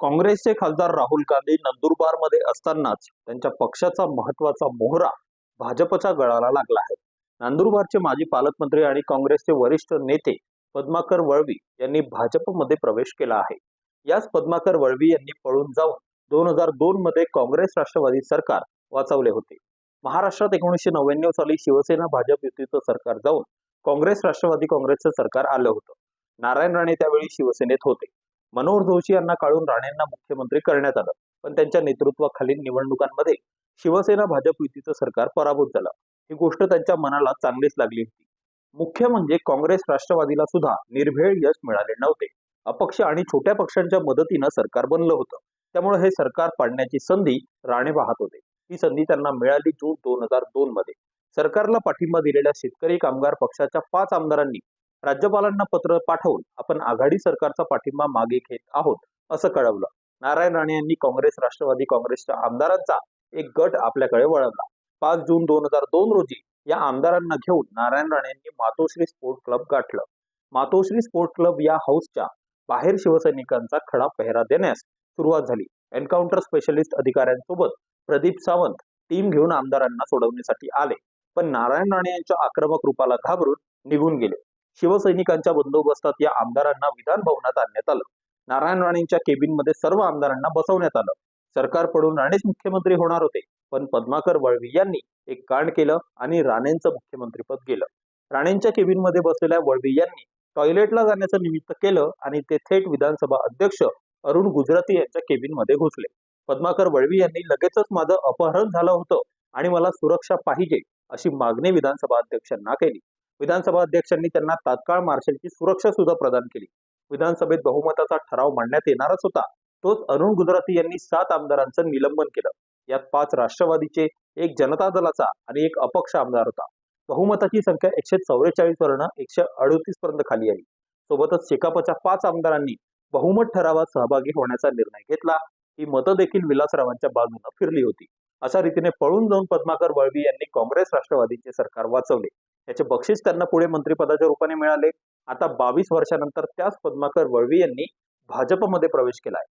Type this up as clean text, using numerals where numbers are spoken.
काँग्रेसचे खासदार राहुल गांधी नंदुरबारमध्ये असतानाच त्यांच्या पक्षाचा महत्वाचा मोहरा भाजपच्या गळाला लागला आहे. नंदुरबारचे माजी पालकमंत्री आणि काँग्रेसचे वरिष्ठ नेते पद्माकर वळवी यांनी भाजपमध्ये प्रवेश केला आहे. याच पद्माकर वळवी यांनी पळून जाऊन 2002 मध्ये काँग्रेस राष्ट्रवादी सरकार वाचवले होते. महाराष्ट्रात 1999 साली शिवसेना भाजप युतीचं सरकार जाऊन काँग्रेस राष्ट्रवादी काँग्रेसचं सरकार आलं होतं. नारायण राणे त्यावेळी शिवसेनेत होते. मनोहर जोशी यांना काढून राणेंना मुख्यमंत्री करण्यात आलं, पण त्यांच्या नेतृत्वाखालील निवडणुकांमध्ये शिवसेना भाजप युतीचं सरकार पराभूत झालं. ही गोष्ट त्यांच्या मनाला चांगलीच लागली होती. मुख्य म्हणजे काँग्रेस राष्ट्रवादीला सुद्धा निर्भेळ यश मिळाले नव्हते. अपक्ष आणि छोट्या पक्षांच्या मदतीनं सरकार बनलं होतं. त्यामुळे हे सरकार पाडण्याची संधी राणे पाहत होते. ही संधी त्यांना मिळाली जून 2002 मध्ये. सरकारला पाठिंबा दिलेल्या शेतकरी कामगार पक्षाच्या 5 आमदारांनी राज्यपालांना पत्र पाठवून आपण आघाडी सरकारचा पाठिंबा मागे घेत आहोत असं कळवलं. नारायण राणे यांनी काँग्रेस राष्ट्रवादी काँग्रेसच्या आमदारांचा एक गट आपल्याकडे वळवला. 5 जून 2002 रोजी या आमदारांना घेऊन नारायण राणे यांनी मातोश्री स्पोर्ट क्लब गाठलं. मातोश्री स्पोर्ट क्लब या हाऊसच्या बाहेर शिवसैनिकांचा खडा पेहरा देण्यास सुरुवात झाली. एन्काउंटर स्पेशलिस्ट अधिकाऱ्यांसोबत प्रदीप सावंत टीम घेऊन आमदारांना सोडवण्यासाठी आले, पण नारायण राणे यांच्या आक्रमक रूपाला घाबरून निघून गेले. शिवसैनिकांच्या बंदोबस्तात या आमदारांना विधान भवनात आणण्यात आलं. नारायण राणेंच्या केबिनमध्ये सर्व आमदारांना बसवण्यात आलं. सरकार पडून राणेच मुख्यमंत्री होणार होते, पण पद्माकर वळवी यांनी एक कांड केलं आणि राणेंचं मुख्यमंत्रीपद गेलं. राणेंच्या केबिनमध्ये बसलेल्या वळवी यांनी टॉयलेटला जाण्याचं निमित्त केलं आणि ते थेट विधानसभा अध्यक्ष अरुण गुजराती यांच्या केबिनमध्ये घुसले. पद्माकर वळवी यांनी लगेचच माझं अपहरण झालं होतं आणि मला सुरक्षा पाहिजे अशी मागणी विधानसभा अध्यक्षांना केली. विधानसभा अध्यक्षांनी त्यांना तात्काळ मार्शलची सुरक्षा सुद्धा प्रदान केली. विधानसभेत बहुमताचा ठराव मांडण्यात येणारच होता. तोच अरुण गुजराती यांनी 7 आमदारांचं निलंबन केलं. यात 5 राष्ट्रवादीचे, 1 जनता दलाचा आणि 1 अपक्ष आमदार होता. बहुमताची संख्या 144 वरून 138 पर्यंत खाली आली. सोबतच शेकापच्या 5 आमदारांनी बहुमत ठरावात सहभागी होण्याचा निर्णय घेतला. ही मतं देखील विलासरावांच्या बाजूने फिरली होती. अशा रीतीने पळून जाऊन पद्माकर वळवी यांनी काँग्रेस राष्ट्रवादीचे सरकार वाचवले. याचे बक्षीस त्यांना पुढे मंत्रिपदाच्या रूपाने मिळाले. आता 22 वर्षानंतर त्याच पद्माकर वळवी यांनी भाजपमध्ये प्रवेश केलाय.